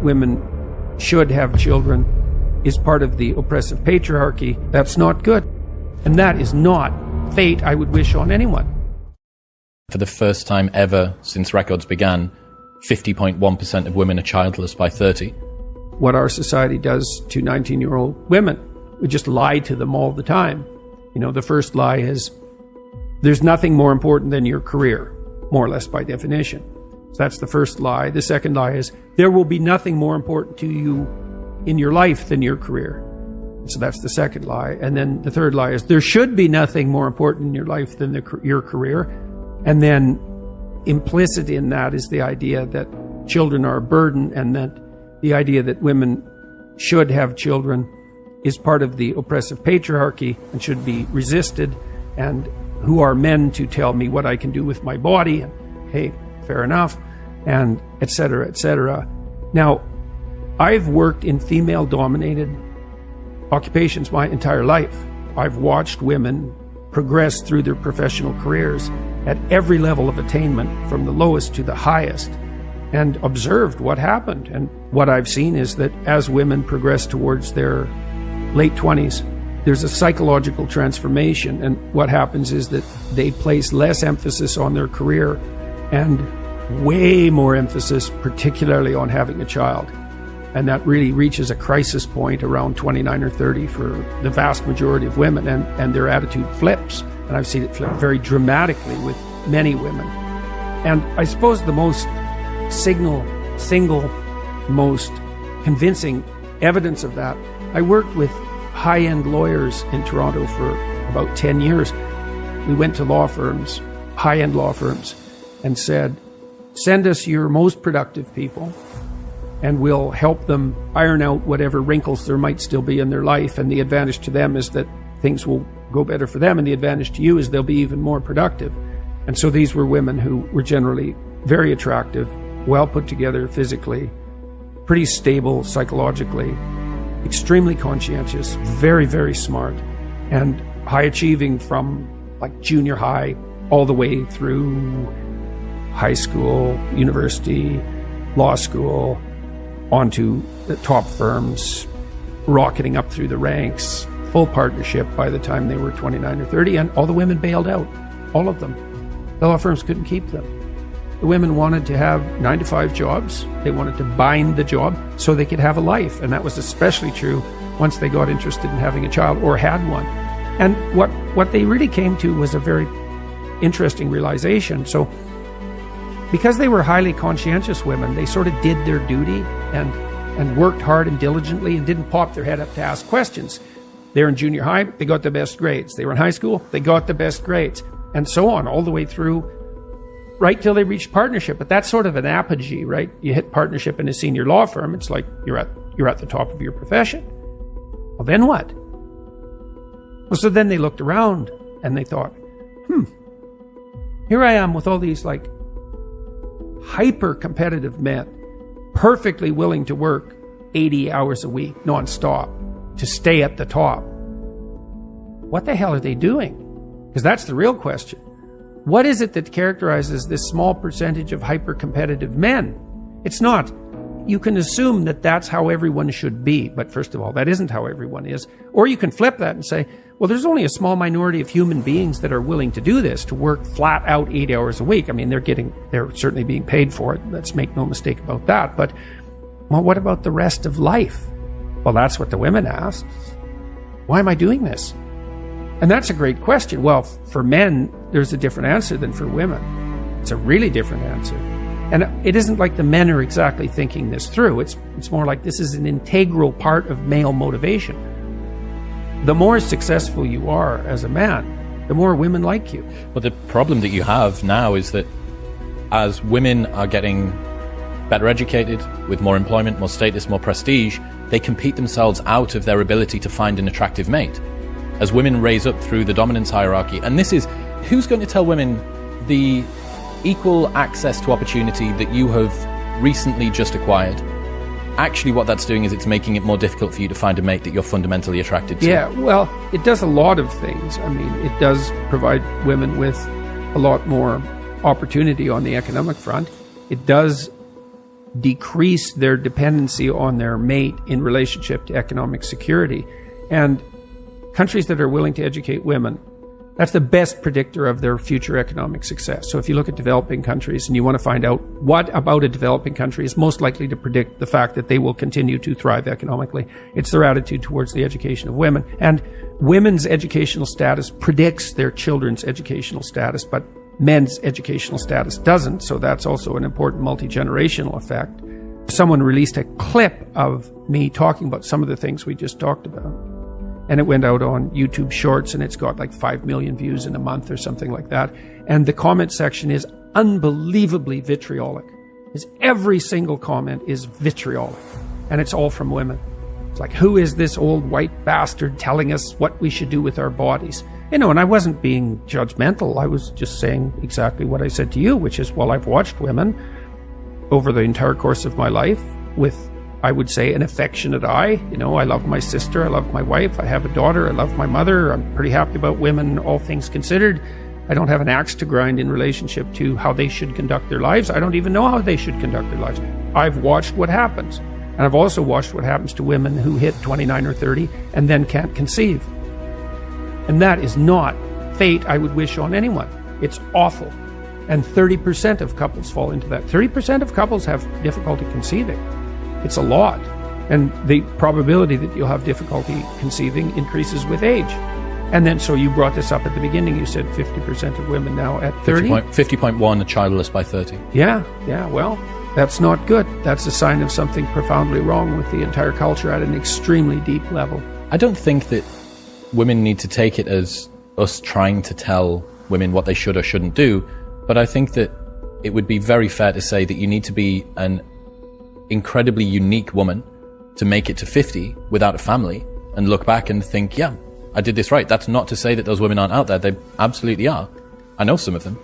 women should have children is part of the oppressive patriarchy. That's not good. And that is not fate I would wish on anyone. For the first time ever since records began, 50.1% of women are childless by 30. What our society does to 19-year-old women, we just lie to them all the time. You know, the first lie is, there's nothing more important than your career, more or less by definition. So that's the first lie. The second lie is, there will be nothing more important to you in your life than your career. So that's the second lie. And then the third lie is, there should be nothing more important in your life than your career. And then implicit in that is the idea that children are a burden, and that the idea that women should have children is part of the oppressive patriarchy and should be resisted. And who are men to tell me what I can do with my body? And, hey, fair enough, and et cetera, et cetera. Now, I've worked in female-dominated occupations my entire life. I've watched women progress through their professional careers at every level of attainment, from the lowest to the highest, and observed what happened. And what I've seen is that as women progress towards their late 20s, there's a psychological transformation, and what happens is that they place less emphasis on their career and way more emphasis particularly on having a child. And that really reaches a crisis point around 29 or 30 for the vast majority of women, and their attitude flips. And I've seen it flip very dramatically with many women. And I suppose the most single, most convincing evidence of that, I worked with high-end lawyers in Toronto for about 10 years. We went to law firms, high-end law firms, and said, send us your most productive people, and we'll help them iron out whatever wrinkles there might still be in their life. And the advantage to them is that things will go better for them, and the advantage to you is they'll be even more productive. And so these were women who were generally very attractive, well put together physically, pretty stable psychologically, extremely conscientious, very, very smart, and high achieving from like junior high all the way through high school, university, law school, onto the top firms, rocketing up through the ranks, full partnership by the time they were 29 or 30, and all the women bailed out, all of them. The law firms couldn't keep them. The women wanted to have 9-to-5 jobs. They wanted to bind the job so they could have a life. And that was especially true once they got interested in having a child or had one. And what they really came to was a very interesting realization. So because they were highly conscientious women, they sort of did their duty and worked hard and diligently and didn't pop their head up to ask questions. They were in junior high, they got the best grades. They were in high school, they got the best grades. And so on, all the way through, right till they reached partnership. But that's sort of an apogee, right? You hit partnership in a senior law firm, it's like you're at the top of your profession. Well, then what? Well, so then they looked around and they thought, here I am with all these like hyper-competitive men, perfectly willing to work 80 hours a week, nonstop, to stay at the top. What the hell are they doing? Because that's the real question. What is it that characterizes this small percentage of hyper-competitive men? It's not. You can assume that that's how everyone should be, but first of all, that isn't how everyone is. Or you can flip that and say, well, there's only a small minority of human beings that are willing to do this, to work flat out 8 hours a week. I mean, they're certainly being paid for it. Let's make no mistake about that. But, well, what about the rest of life? Well, that's what the women asked. Why am I doing this? And that's a great question. Well, for men, there's a different answer than for women. It's a really different answer. And it isn't like the men are exactly thinking this through. It's more like this is an integral part of male motivation. The more successful you are as a man, the more women like you. But the problem that you have now is that as women are getting better educated, with more employment, more status, more prestige, they compete themselves out of their ability to find an attractive mate. As women raise up through the dominance hierarchy, and this is, who's going to tell women the equal access to opportunity that you have recently just acquired? Actually, what that's doing is it's making it more difficult for you to find a mate that you're fundamentally attracted to. Yeah, well, it does a lot of things. I mean, it does provide women with a lot more opportunity on the economic front. It does decrease their dependency on their mate in relationship to economic security. And countries that are willing to educate women, that's the best predictor of their future economic success. So if you look at developing countries and you want to find out what about a developing country is most likely to predict the fact that they will continue to thrive economically, it's their attitude towards the education of women. And women's educational status predicts their children's educational status, but men's educational status doesn't. So that's also an important multi-generational effect. Someone released a clip of me talking about some of the things we just talked about. And it went out on YouTube Shorts, and it's got like 5 million views in a month or something like that. And the comment section is unbelievably vitriolic. Every single comment is vitriolic. And it's all from women. It's like, who is this old white bastard telling us what we should do with our bodies? And I wasn't being judgmental. I was just saying exactly what I said to you, which is, well, I've watched women over the entire course of my life with, I would say, an affectionate eye. I love my sister, I love my wife, I have a daughter, I love my mother. I'm pretty happy about women, all things considered. I don't have an axe to grind in relationship to how they should conduct their lives. I don't even know how they should conduct their lives. I've watched what happens. And I've also watched what happens to women who hit 29 or 30 and then can't conceive. And that is not fate I would wish on anyone. It's awful. And 30% of couples fall into that. 30% of couples have difficulty conceiving. It's a lot. And the probability that you'll have difficulty conceiving increases with age. And then, so you brought this up at the beginning, you said 50% of women now at 30? 50.1 are childless by 30. Yeah, well, that's not good. That's a sign of something profoundly wrong with the entire culture at an extremely deep level. I don't think that women need to take it as us trying to tell women what they should or shouldn't do, but I think that it would be very fair to say that you need to be an incredibly unique woman to make it to 50 without a family and look back and think, yeah, I did this right. That's not to say that those women aren't out there. They absolutely are. I know some of them.